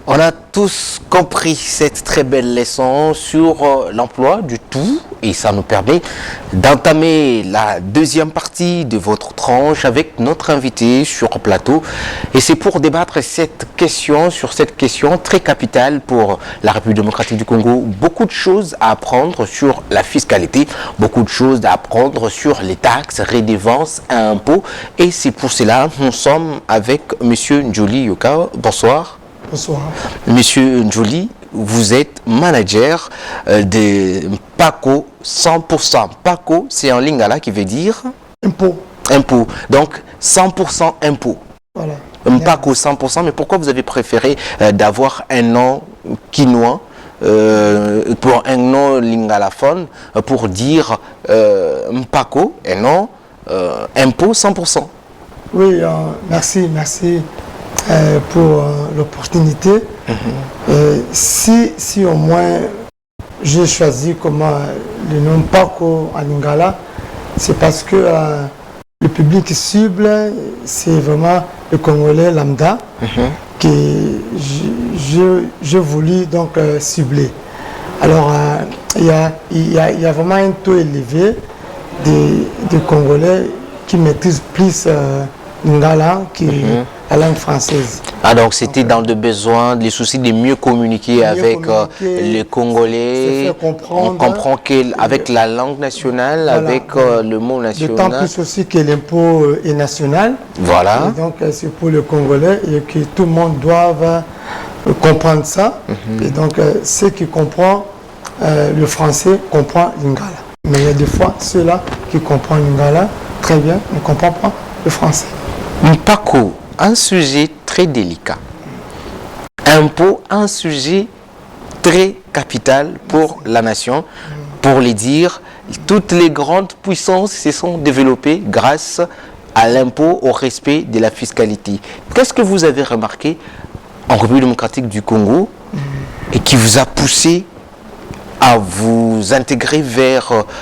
On a tous compris cette très belle leçon sur l'emploi du tout et ça nous permet d'entamer la deuxième partie de votre tranche avec notre invité sur plateau. Et c'est pour débattre cette question très capitale pour la République démocratique du Congo. Beaucoup de choses à apprendre sur la fiscalité, beaucoup de choses à apprendre sur les taxes, redevances, impôts. Et c'est pour cela que nous sommes avec M. Njoli Yoka. Bonsoir. Bonsoir. Monsieur Njoli, vous êtes manager de PACO 100%. PACO, c'est en lingala qui veut dire impôt. Impôt. Donc 100% impôt. Voilà. PACO 100%, mais pourquoi vous avez préféré d'avoir un nom quinois pour un nom lingalaphone pour dire PACO et non impôt 100%? Oui, merci pour l'opportunité. Si au moins j'ai choisi comme le nom PACO en lingala, c'est parce que le public cible, c'est vraiment le Congolais lambda que je voulais donc cibler. Alors, il y a vraiment un taux élevé de Congolais qui maîtrisent plus lingala que la langue française. Ah, donc c'était dans le besoin, les soucis de mieux communiquer avec les Congolais. On comprend qu'avec la langue nationale, voilà, avec le mot national. D'autant plus aussi que l'impôt est national. Voilà. Et donc c'est pour le Congolais et que tout le monde doit comprendre ça. Et donc ceux qui comprennent le français comprennent lingala. Mais il y a des fois ceux-là qui comprennent lingala très bien ne comprennent pas le français. PACO, un sujet très délicat. Impôt, un sujet très capital pour la nation. Pour les dire, toutes les grandes puissances se sont développées grâce à l'impôt, au respect de la fiscalité. Qu'est-ce que vous avez remarqué en République démocratique du Congo et qui vous a poussé à vous intégrer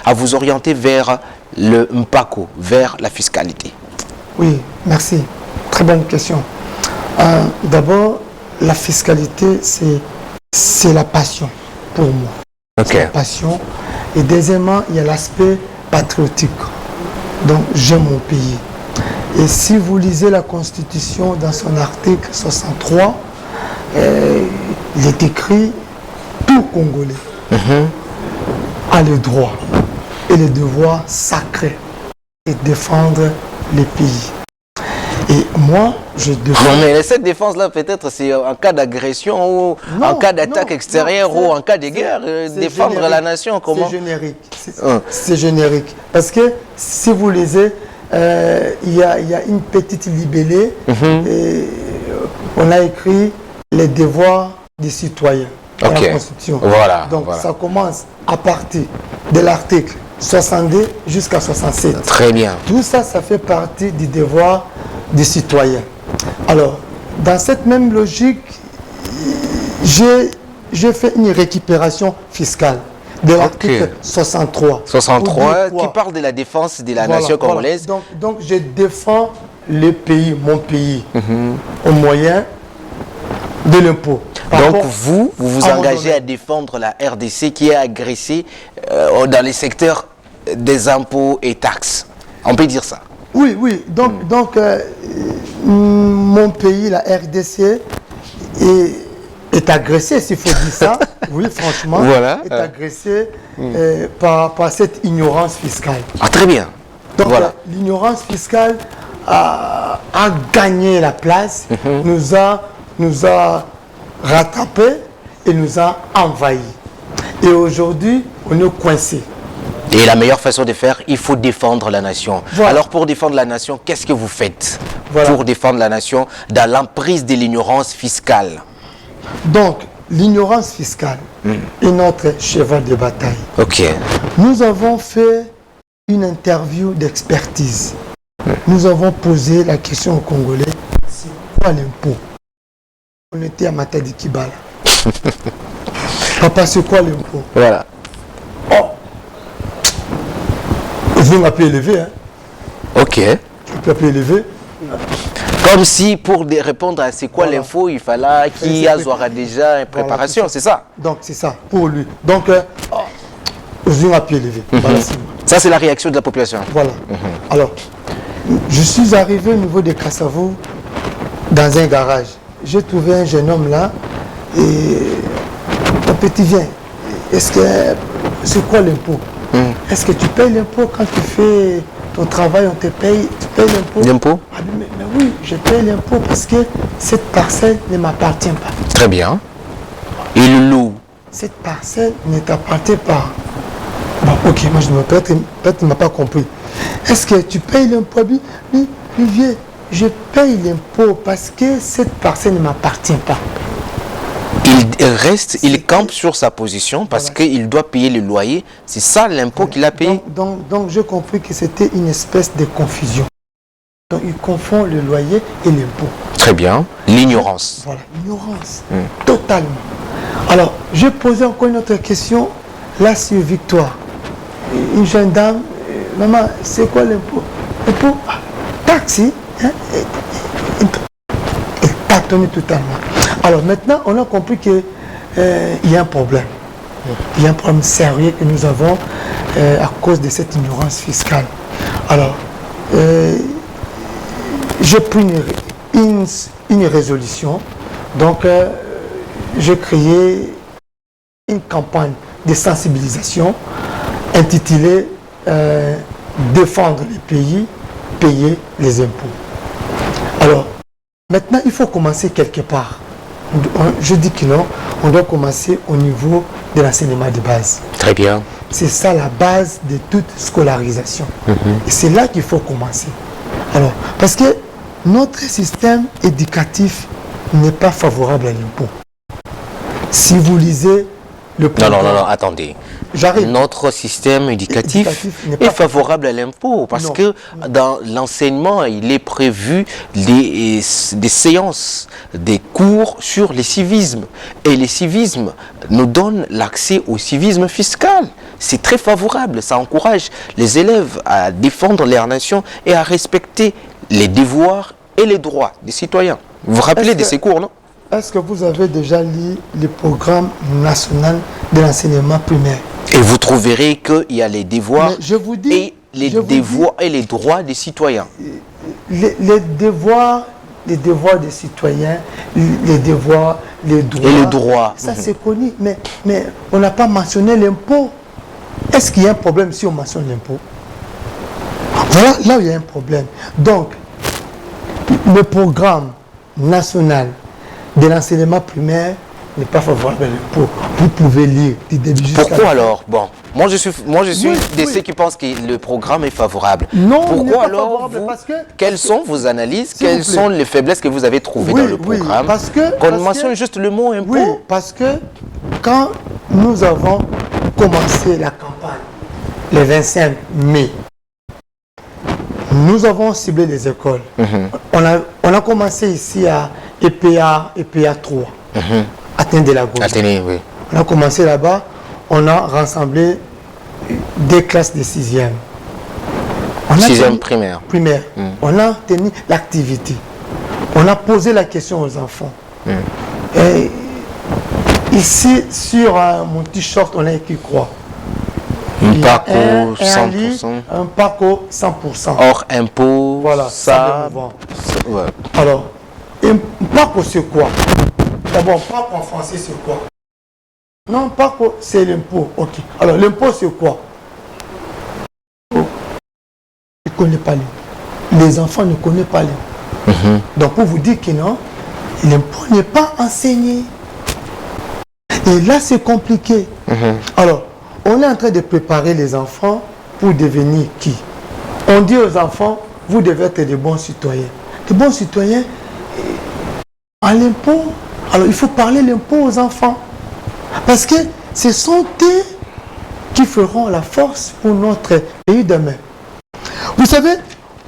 à vous orienter vers le PACO, vers la fiscalité? Oui, merci. Très bonne question. D'abord, la fiscalité, c'est la passion pour moi. Okay. C'est la passion. Et deuxièmement, il y a l'aspect patriotique. Donc, j'aime mon pays. Et si vous lisez la Constitution dans son article 63, il est écrit « Tout Congolais a le droit et le devoir sacré de défendre les pays. » Et moi, je défends... Non, mais cette défense-là, peut-être, c'est en cas d'agression ou en cas d'attaque extérieure ou en cas de guerre, défendre générique. La nation, comment? C'est générique. C'est générique. Parce que, si vous lisez, il y a une petite libellée, et on a écrit les devoirs des citoyens dans la Constitution. Voilà. Donc, ça commence à partir de l'article 62 jusqu'à 67. Très bien. Tout ça, ça fait partie du devoir des citoyens. Alors, dans cette même logique, j'ai fait une récupération fiscale de l'article 63. 63, qui parle de la défense de la nation congolaise. Voilà. Donc, je défends le pays, mon pays, au moyen de l'impôt. Donc vous vous engagez à défendre la RDC qui est agressée dans les secteurs des impôts et taxes. On peut dire ça? Oui. Donc mon pays, la RDC, est agressé, s'il faut dire ça. Oui, franchement, voilà. Est agressé par cette ignorance fiscale. Ah, très bien. Donc l'ignorance fiscale a gagné la place, nous a rattrapé et nous a envahi. Et aujourd'hui, on est coincé. Et la meilleure façon de faire, il faut défendre la nation. Voilà. Alors pour défendre la nation, qu'est-ce que vous faites pour défendre la nation dans l'emprise de l'ignorance fiscale? Donc, l'ignorance fiscale est notre cheval de bataille. Ok. Nous avons fait une interview d'expertise. Nous avons posé la question aux Congolais, c'est quoi l'impôt? On était à Matadi Kibala. Papa, c'est quoi l'impôt? Voilà. Oh, je vais m'appeler élevé. Hein. Ok. Je vais m'appeler élevé. Comme si pour répondre à c'est quoi l'info, il fallait qu'il y ait déjà une préparation, c'est ça? Donc c'est ça, pour lui. Donc, aux à pied levé. Voilà, ça, c'est la réaction de la population. Voilà. Alors, je suis arrivé au niveau de Kassavo dans un garage. J'ai trouvé un jeune homme là et mon petit vient. Est-ce que c'est quoi l'impôt? Est-ce que tu payes l'impôt quand tu fais ton travail, on te paye, tu payes l'impôt? L'impôt? Ah, mais oui, je paye l'impôt parce que cette parcelle ne m'appartient pas. Très bien. Et le loup? Cette parcelle ne t'appartient pas. Bon, ok, moi je ne peut-être tu ne m'as pas compris. Est-ce que tu payes l'impôt? Oui, vieux, je paye l'impôt parce que cette parcelle ne m'appartient pas. Il campe sur sa position parce qu'il doit payer le loyer. C'est ça l'impôt qu'il a payé. Donc j'ai compris que c'était une espèce de confusion. Donc il confond le loyer et l'impôt. Très bien. L'ignorance. Voilà, l'ignorance. Totalement. Alors, j'ai posé encore une autre question, là sur Victoire. Une jeune dame, maman, c'est quoi l'impôt? L'impôt, taxi, hein? Elle tâtonnait totalement. Alors maintenant, on a compris qu'il y a un problème. Il y a un problème sérieux que nous avons à cause de cette ignorance fiscale. Alors, j'ai pris une résolution. Donc, j'ai créé une campagne de sensibilisation intitulée Défendre les pays, payer les impôts. Alors, maintenant, il faut commencer quelque part. Je dis que non, on doit commencer au niveau de l'enseignement de base. Très bien. C'est ça la base de toute scolarisation. Et c'est là qu'il faut commencer. Alors, parce que notre système éducatif n'est pas favorable à l'impôt. Si vous lisez le programme... Non, attendez. Notre système éducatif est favorable à l'impôt parce que dans l'enseignement, il est prévu des séances, des cours sur les civismes. Et les civismes nous donnent l'accès au civisme fiscal. C'est très favorable, ça encourage les élèves à défendre leur nation et à respecter les devoirs et les droits des citoyens. Vous vous rappelez de ces cours, non? Est-ce que vous avez déjà lu le programme national de l'enseignement primaire? Et vous trouverez qu'il y a les devoirs et les droits des citoyens. Les devoirs des citoyens, les devoirs, les droits. Et les droits. Ça c'est connu, mais on n'a pas mentionné l'impôt. Est-ce qu'il y a un problème si on mentionne l'impôt? Voilà, là où il y a un problème. Donc, le programme national de l'enseignement primaire n'est pas favorable à l'impôt. Vous pouvez lire du début jusqu'à la fin. Pourquoi alors? Bon, moi je suis de ceux qui pensent que le programme est favorable. Non, pourquoi alors quelles sont vos analyses, quelles sont les faiblesses que vous avez trouvées dans le programme? Qu'on mentionne juste le mot impôt. Oui, parce que quand nous avons commencé la campagne le 25 mai, nous avons ciblé les écoles. On a commencé ici à EPA 3. Atteindre de la gauche. Oui. On a commencé là-bas, on a rassemblé des classes de 6e. 6e primaire. On a tenu l'activité. On a posé la question aux enfants. Et ici, sur mon t-shirt, on a écrit quoi? Un parcours 100%. Un parcours 100%. Hors impôt. Voilà, ça. Ouais. Alors, un parcours c'est quoi? D'abord, parcours en français c'est quoi? Non, parcours c'est l'impôt. Ok. Alors, l'impôt c'est quoi? Ils ne connaissent pas l'impôt. Les enfants ne connaissent pas l'impôt. Donc, pour vous dire que non, l'impôt n'est pas enseigné. Et là, c'est compliqué. Alors, on est en train de préparer les enfants pour devenir qui? On dit aux enfants, vous devez être des bons citoyens. Des bons citoyens à l'impôt. Alors, il faut parler l'impôt aux enfants. Parce que ce sont eux qui feront la force pour notre pays demain. Vous savez,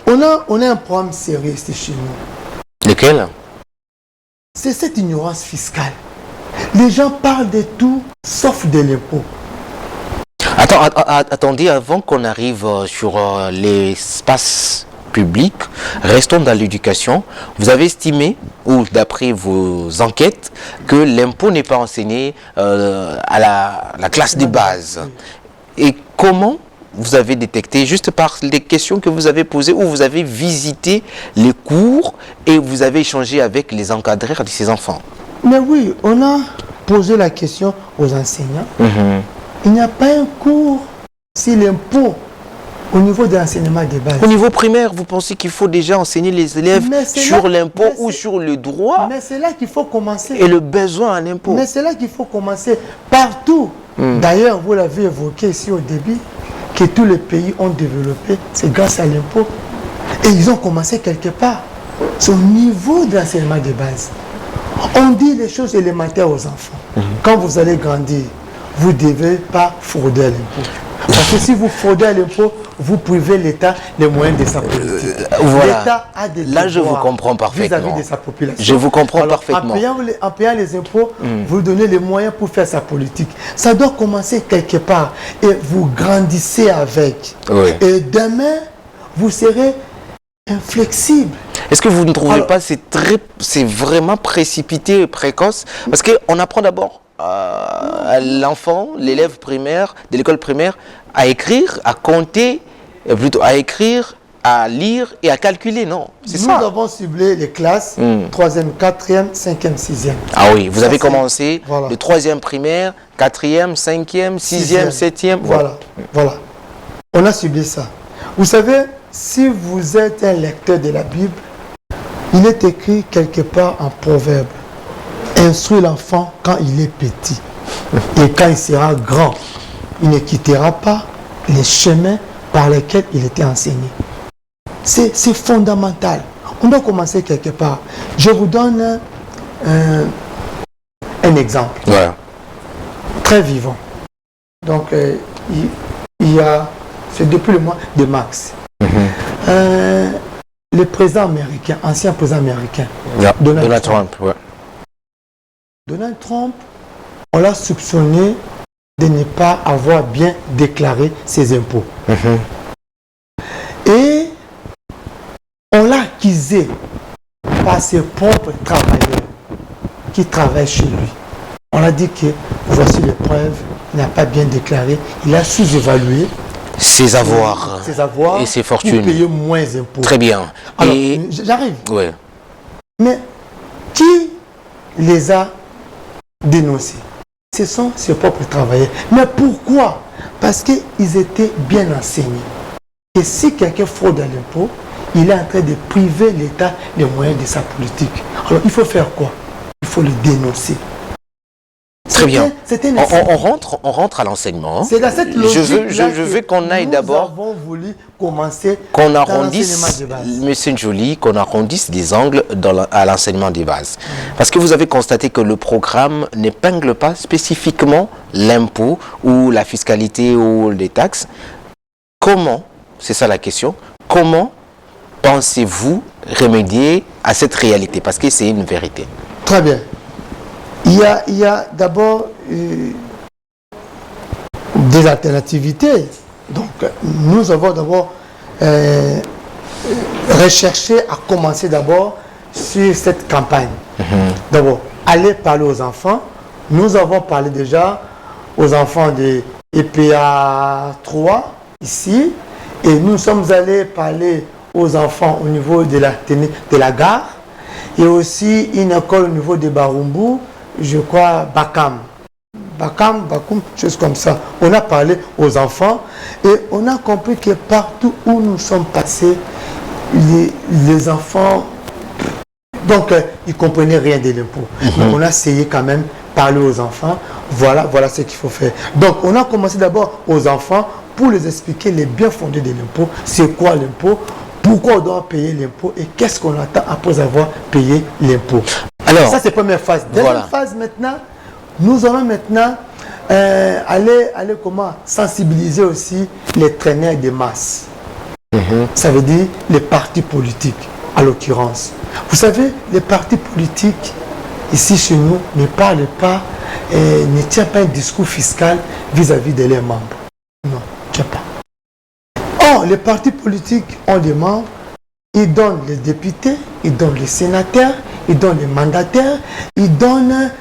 on a un problème sérieux ici chez nous. Lequel? C'est cette ignorance fiscale. Les gens parlent de tout sauf de l'impôt. Attendez, avant qu'on arrive sur l'espace public. Restons dans l'éducation. Vous avez estimé, ou d'après vos enquêtes, que l'impôt n'est pas enseigné à la classe de base. Et comment vous avez détecté, juste par les questions que vous avez posées, ou vous avez visité les cours et vous avez échangé avec les encadreurs de ces enfants? Mais oui, on a posé la question aux enseignants. Il n'y a pas un cours sur l'impôt au niveau de l'enseignement de base. Au niveau primaire, vous pensez qu'il faut déjà enseigner les élèves sur l'impôt ou sur le droit? Mais c'est là qu'il faut commencer. Et le besoin en impôt. Mais c'est là qu'il faut commencer partout. D'ailleurs, vous l'avez évoqué ici au début, que tous les pays ont développé, c'est grâce à l'impôt. Et ils ont commencé quelque part. C'est au niveau de l'enseignement de base. On dit les choses élémentaires aux enfants. Quand vous allez grandir, vous ne devez pas frauder à l'impôt. Parce que si vous fraudez à l'impôt, vous privez l'État les moyens de sa politique. Voilà. L'État a des Là, je vous comprends parfaitement. vis-à-vis de sa population. Je vous comprends Alors, parfaitement. En payant les impôts, vous donnez les moyens pour faire sa politique. Ça doit commencer quelque part. Et vous grandissez avec. Oui. Et demain, vous serez inflexible. Est-ce que vous ne trouvez pas que c'est vraiment précipité et précoce? Parce qu'on apprend d'abord à l'enfant, l'élève primaire, de l'école primaire, à écrire, à compter, plutôt à écrire, à lire et à calculer, non? C'est ça. Nous avons ciblé les classes 3e, 4e, 5e, 6e. Ah oui, vous avez commencé voilà. le 3e primaire, 4e, 5e, 6e, 7e. Voilà. Voilà. On a ciblé ça. Vous savez, si vous êtes un lecteur de la Bible, il est écrit quelque part en proverbe: instruis l'enfant quand il est petit, et quand il sera grand, il ne quittera pas les chemins par lesquels il était enseigné. C'est fondamental. On doit commencer quelque part. Je vous donne un exemple. Voilà. Très vivant. Donc, il y a, c'est depuis le mois de mars. Le président américain, ancien président américain, Donald Trump. Ouais. Donald Trump, on l'a soupçonné de ne pas avoir bien déclaré ses impôts. Et on l'a accusé par ses propres travailleurs qui travaillent chez lui. On a dit que voici les preuves, il n'a pas bien déclaré, il a sous-évalué ses avoirs et ses fortunes. Pour payer moins d'impôts. Très bien. Alors, j'arrive. Ouais. Mais qui les a dénoncés? Ce sont ses propres travailleurs. Mais pourquoi? Parce qu'ils étaient bien enseignés. Et si quelqu'un fraude à l'impôt, il est en train de priver l'État des moyens de sa politique. Alors, il faut faire quoi? Il faut le dénoncer. Très bien. On rentre à l'enseignement. C'est dans cette logique. Je veux qu'on aille d'abord. Nous avons voulu commencer. Qu'on arrondisse, Monsieur Njoli, qu'on arrondisse les angles à l'enseignement des bases. Parce que vous avez constaté que le programme n'épingle pas spécifiquement l'impôt ou la fiscalité ou les taxes. Comment, c'est ça la question, comment pensez-vous remédier à cette réalité? Parce que c'est une vérité. Très bien. Il y a d'abord des alternativités. Donc, nous avons d'abord recherché à commencer d'abord sur cette campagne. D'abord, aller parler aux enfants. Nous avons parlé déjà aux enfants de EPA 3, ici. Et nous sommes allés parler aux enfants au niveau de la gare. Et aussi une école au niveau de Barumbu, je crois, Bakoum, chose comme ça. On a parlé aux enfants et on a compris que partout où nous sommes passés, les enfants, donc ils ne comprenaient rien de l'impôt. Donc on a essayé quand même de parler aux enfants. Voilà ce qu'il faut faire. Donc on a commencé d'abord aux enfants pour les expliquer les biens fondés de l'impôt. C'est quoi l'impôt? Pourquoi on doit payer l'impôt et qu'est-ce qu'on attend après avoir payé l'impôt? Alors, ça c'est la première phase. Deuxième phase maintenant, nous allons maintenant aller sensibiliser aussi les traîneurs de masse. Ça veut dire les partis politiques, à l'occurrence. Vous savez, les partis politiques, ici chez nous, ne parlent pas, ne tiennent pas un discours fiscal vis-à-vis de leurs membres. Non, ne tient pas. Or, les partis politiques ont des membres, il donne les députés, il donne les sénateurs, il donne les mandataires, il donne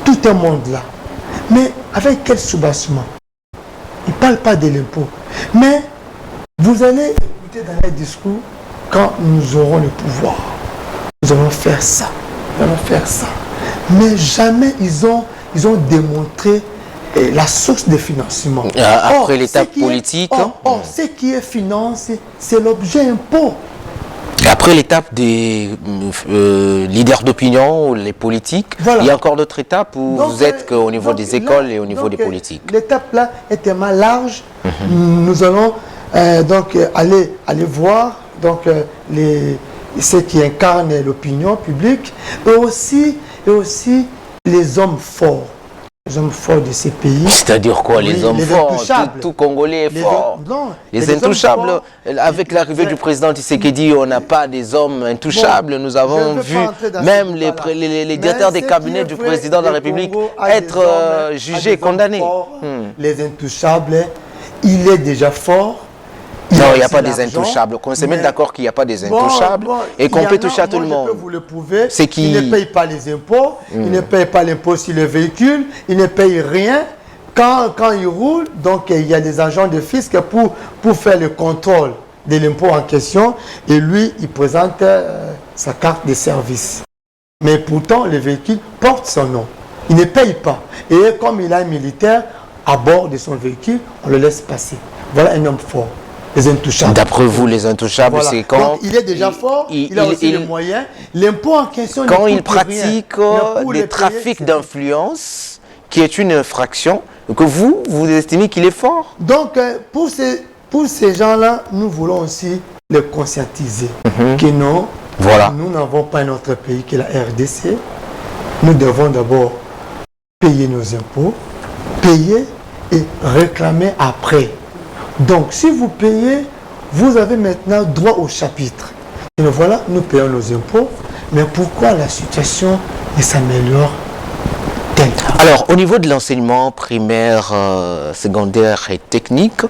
tout un monde là. Mais avec quel soubassement? Il ne parle pas de l'impôt. Mais vous allez écouter dans les discours, quand nous aurons le pouvoir, nous allons faire ça, nous allons faire ça. Mais jamais ils ont démontré la source de financement. Après l'étape politique. Ce qui est financé, c'est l'objet impôt. Après l'étape des leaders d'opinion, les politiques, voilà. Il y a encore d'autres étapes où donc, vous êtes qu'au niveau des écoles et au niveau des politiques. L'étape là est tellement large. Nous allons aller voir ceux qui incarnent l'opinion publique et aussi les hommes forts. Les hommes forts de ces pays. C'est-à-dire quoi, les hommes forts? Tout Congolais est fort. Les intouchables, avec l'arrivée du président Tshisekedi, on n'a pas des hommes intouchables. Nous avons vu même les directeurs des cabinets du président de la République être jugés, condamnés. Les intouchables, il est déjà fort. Non, il n'y a pas des intouchables. On se met d'accord qu'il n'y a pas des intouchables et qu'on peut toucher à tout le monde. Je peux vous le prouver. C'est qui ne paye pas les impôts, il ne paye pas l'impôt sur le véhicule, il ne paye rien. Quand il roule, donc il y a des agents de fisc pour faire le contrôle de l'impôt en question. Et lui, il présente sa carte de service. Mais pourtant, le véhicule porte son nom. Il ne paye pas. Et comme il a un militaire à bord de son véhicule, on le laisse passer. Voilà un homme fort. Les intouchables. D'après vous, les intouchables, voilà. C'est quand... Donc, il est déjà fort, il a aussi les moyens. L'impôt en question... Quand il pratique des trafics d'influence, qui est une infraction, que vous estimez qu'il est fort. Donc, pour ces gens-là, nous voulons aussi les conscientiser. Que non, nous n'avons pas un autre pays que la RDC. Nous devons d'abord payer nos impôts, payer et réclamer après. Donc, si vous payez, vous avez maintenant droit au chapitre. Et voilà, nous payons nos impôts, mais pourquoi la situation ne s'améliore tellement? Alors, au niveau de l'enseignement primaire, secondaire et technique,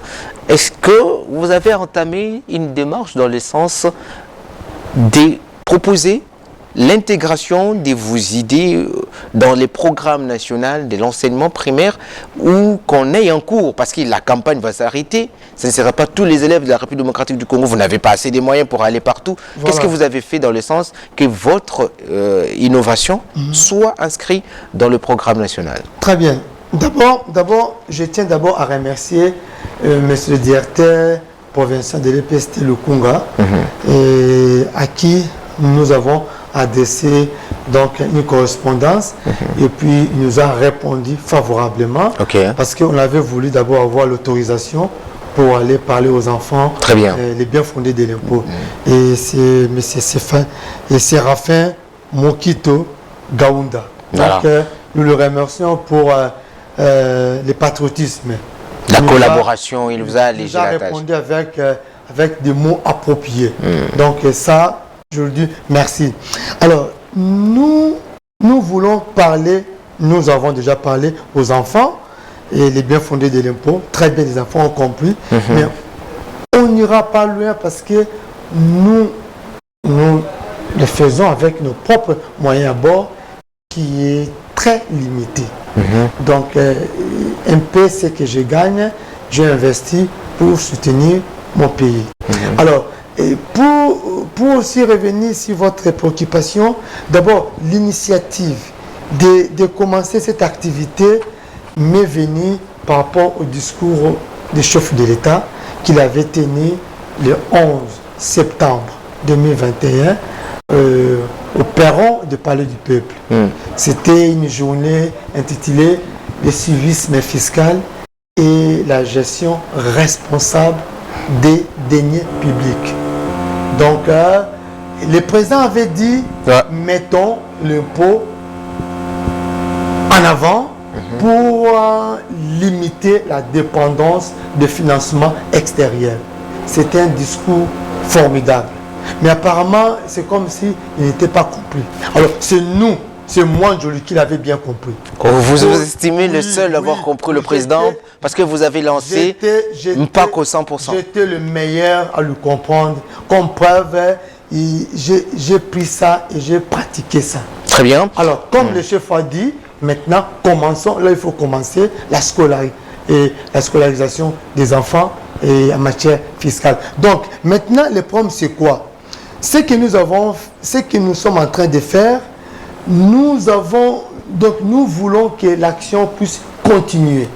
est-ce que vous avez entamé une démarche dans le sens de proposer l'intégration de vos idées dans les programmes nationaux de l'enseignement primaire ou qu'on ait en cours, parce que la campagne va s'arrêter, ce ne sera pas tous les élèves de la République démocratique du Congo, vous n'avez pas assez de moyens pour aller partout. Voilà. Qu'est-ce que vous avez fait dans le sens que votre innovation soit inscrite dans le programme national? Très bien. D'abord, je tiens d'abord à remercier monsieur le directeur provincial de l'EPST Lukunga, et à qui nous avons adressé donc une correspondance et puis il nous a répondu favorablement parce qu'on avait voulu d'abord avoir l'autorisation pour aller parler aux enfants les biens fondés de l'impôt. Et c'est M. Séraphin Mokito Gaounda. Voilà. Donc nous le remercions pour le patriotisme. La collaboration, il vous a allégé la tâche. Il nous a répondu avec des mots appropriés. Donc ça, je vous dis merci. Alors, nous voulons parler, nous avons déjà parlé aux enfants et les biens fondés de l'impôt. Très bien, les enfants ont compris. Mais on n'ira pas loin parce que nous le faisons avec nos propres moyens à bord qui est très limité. Donc, un peu ce que je gagne, j'ai investi pour soutenir mon pays. Alors, et pour aussi revenir sur votre préoccupation, d'abord, l'initiative de commencer cette activité m'est venue par rapport au discours du chef de l'État qu'il avait tenu le 11 septembre 2021 au perron du Palais du Peuple. C'était une journée intitulée « Le civisme fiscal et la gestion responsable des deniers publics ». Donc, le président avait dit, mettons l'impôt en avant pour limiter la dépendance de financement extérieur. C'était un discours formidable. Mais apparemment, c'est comme s'il n'était pas compris. Alors, c'est nous c'est moi, Njoli, qui l'avait bien compris. Oh, vous estimez le seul à avoir compris le président parce que vous avez lancé pas qu'au 100%. J'étais le meilleur à le comprendre. Comme preuve, j'ai pris ça et j'ai pratiqué ça. Très bien. Alors, comme le chef a dit, maintenant, commençons. Là, il faut commencer la scolarisation des enfants et en matière fiscale. Donc, maintenant, le problème, c'est quoi? Ce que nous sommes en train de faire, nous voulons que l'action puisse continuer.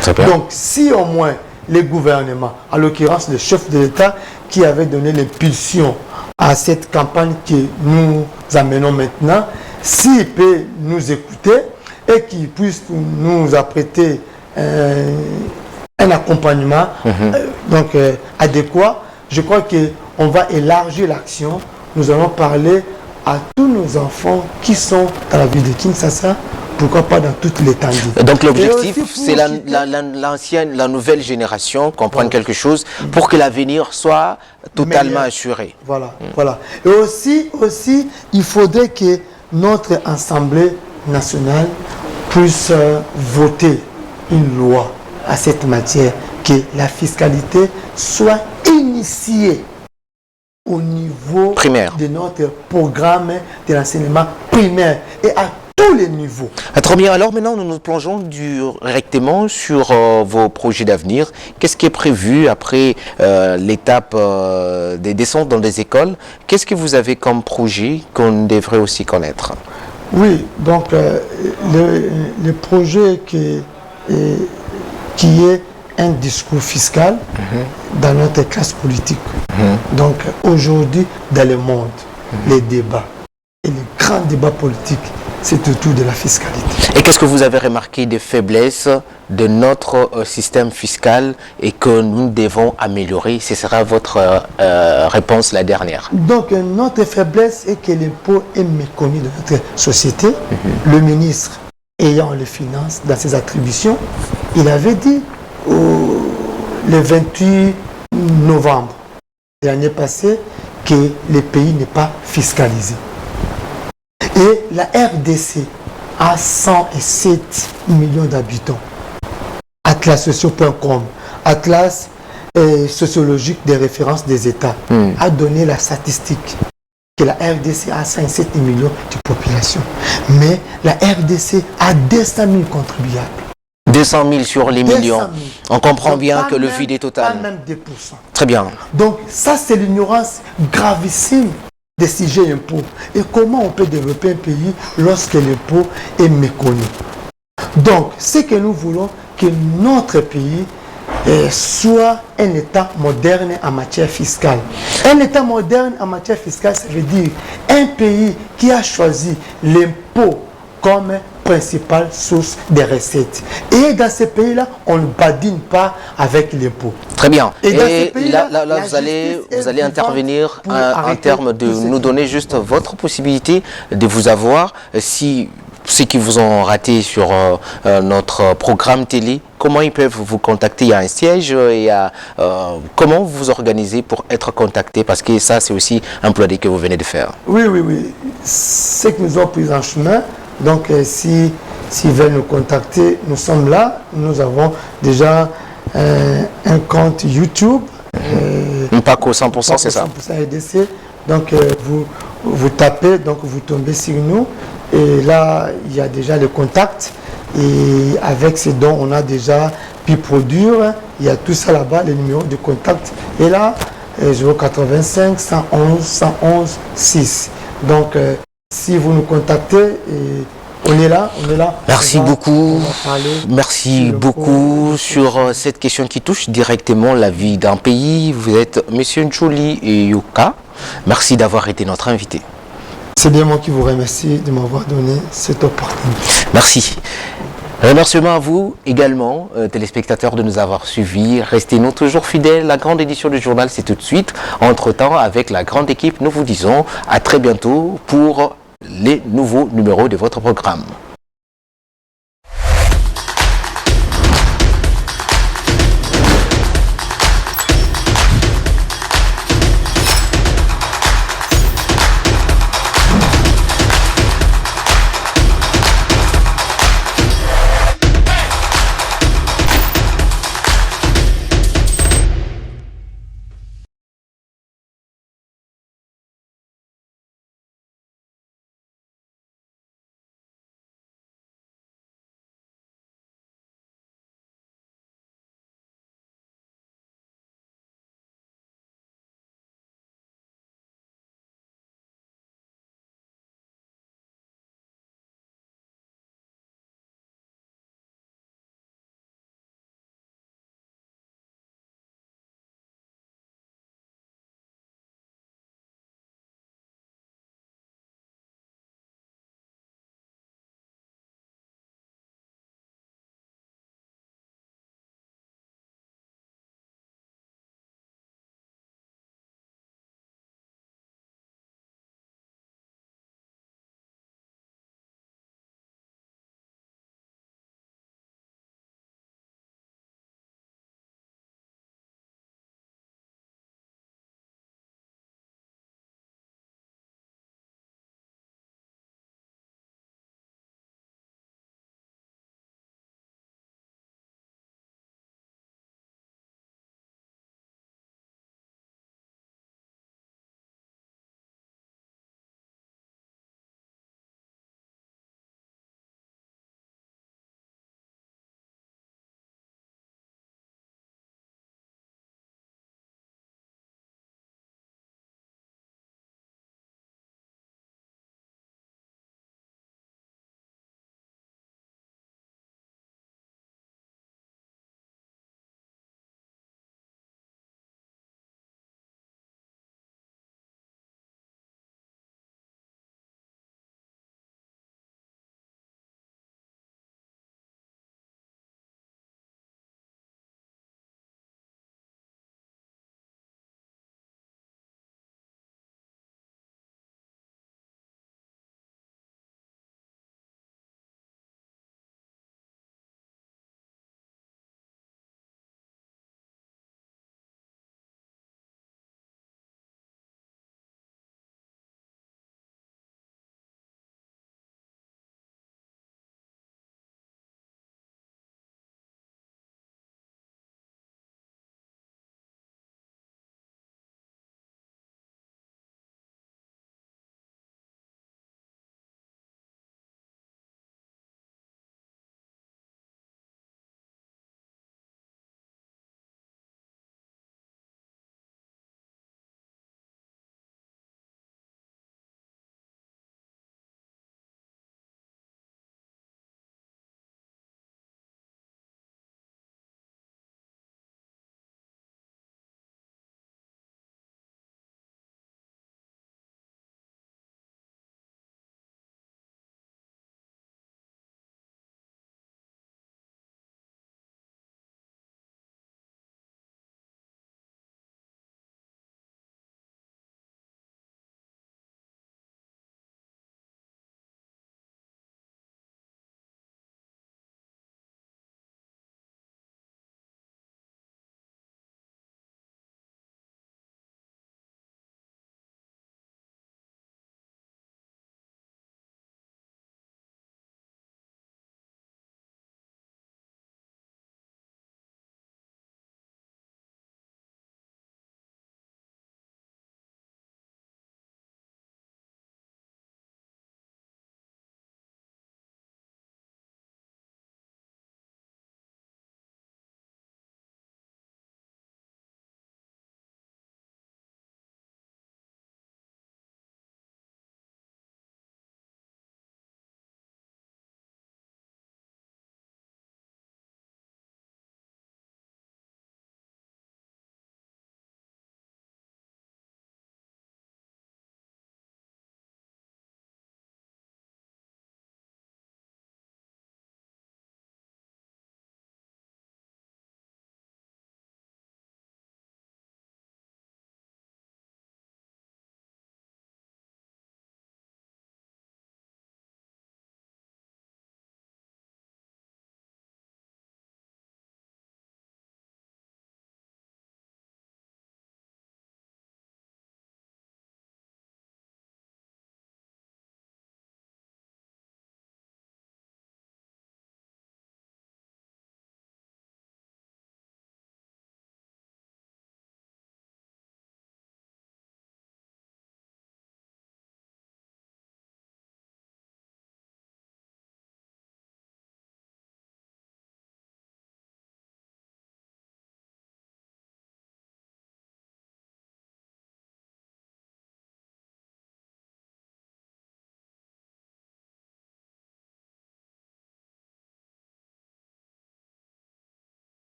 Très bien. Donc, si au moins les gouvernements, en l'occurrence le chef de l'État qui avait donné l'impulsion à cette campagne que nous amenons maintenant, s'il peut nous écouter et qu'il puisse nous apprêter un accompagnement adéquat, je crois qu'on va élargir l'action. Nous allons parler à tous nos enfants qui sont dans la ville de Kinshasa, pourquoi pas dans toute l'étendue. Donc l'objectif, c'est la nouvelle génération comprenne quelque chose pour que l'avenir soit totalement assuré. Voilà, voilà. Et aussi, il faudrait que notre Assemblée nationale puisse voter une loi à cette matière, que la fiscalité soit initiée au niveau primaire de notre programme de l'enseignement primaire et à tous les niveaux. Très bien. Alors maintenant, nous nous plongeons directement sur vos projets d'avenir. Qu'est-ce qui est prévu après l'étape des descentes dans des écoles? Qu'est-ce que vous avez comme projet qu'on devrait aussi connaître? Oui, donc le projet qui est un discours fiscal dans notre classe politique. Donc aujourd'hui, dans le monde, les débats et les grands débats politiques, c'est autour de la fiscalité. Et qu'est-ce que vous avez remarqué des faiblesses de notre système fiscal et que nous devons améliorer? Ce sera votre réponse, la dernière. Donc notre faiblesse est que l'impôt est méconnu de notre société. Le ministre ayant les finances dans ses attributions, il avait dit le 28 novembre l'année passée que le pays n'est pas fiscalisé. Et la RDC a 107 millions d'habitants. Atlassocio.com, Atlas sociologique des références des États, a donné la statistique que la RDC a 107 millions de population. Mais la RDC a 200 000 contribuables. 200 000 sur les millions. On comprend donc bien que le vide est total. Pas même 2%. Très bien. Donc ça, c'est l'ignorance gravissime des sujets impôts. Et comment on peut développer un pays lorsque l'impôt est méconnu? Donc, ce que nous voulons, que notre pays soit un État moderne en matière fiscale. Un État moderne en matière fiscale, ça veut dire un pays qui a choisi l'impôt comme principale source des recettes. Et dans ces pays-là, on ne badine pas avec l'impôt. Très bien. Et dans ces pays-là, là vous allez intervenir en termes de nous donner juste votre possibilité de vous avoir, si ceux qui vous ont raté sur notre programme télé, comment ils peuvent vous contacter? Il y a un siège, comment vous vous organisez pour être contacté? Parce que ça, c'est aussi un plaidoyer que vous venez de faire. Oui. C'est que nous avons pris en chemin. Donc, s'ils veulent nous contacter, nous sommes là. Nous avons déjà un compte YouTube. Pas qu'au 100%, c'est ça. 100% RDC. Donc, vous tapez, donc vous tombez sur nous. Et là, il y a déjà le contact. Et avec ces dons, on a déjà pu produire. Il y a tout ça là-bas, les numéros de contact. Et là, 085 111 111 6. Donc, si vous nous contactez, on est là. Merci beaucoup. Merci beaucoup sur cette question qui touche directement la vie d'un pays. Vous êtes M. Njoli Yoka. Merci d'avoir été notre invité. C'est bien moi qui vous remercie de m'avoir donné cette opportunité. Merci. Remerciements à vous également, téléspectateurs, de nous avoir suivis. Restez-nous toujours fidèles. La grande édition du journal, c'est tout de suite. Entre-temps, avec la grande équipe, nous vous disons à très bientôt pour les nouveaux numéros de votre programme.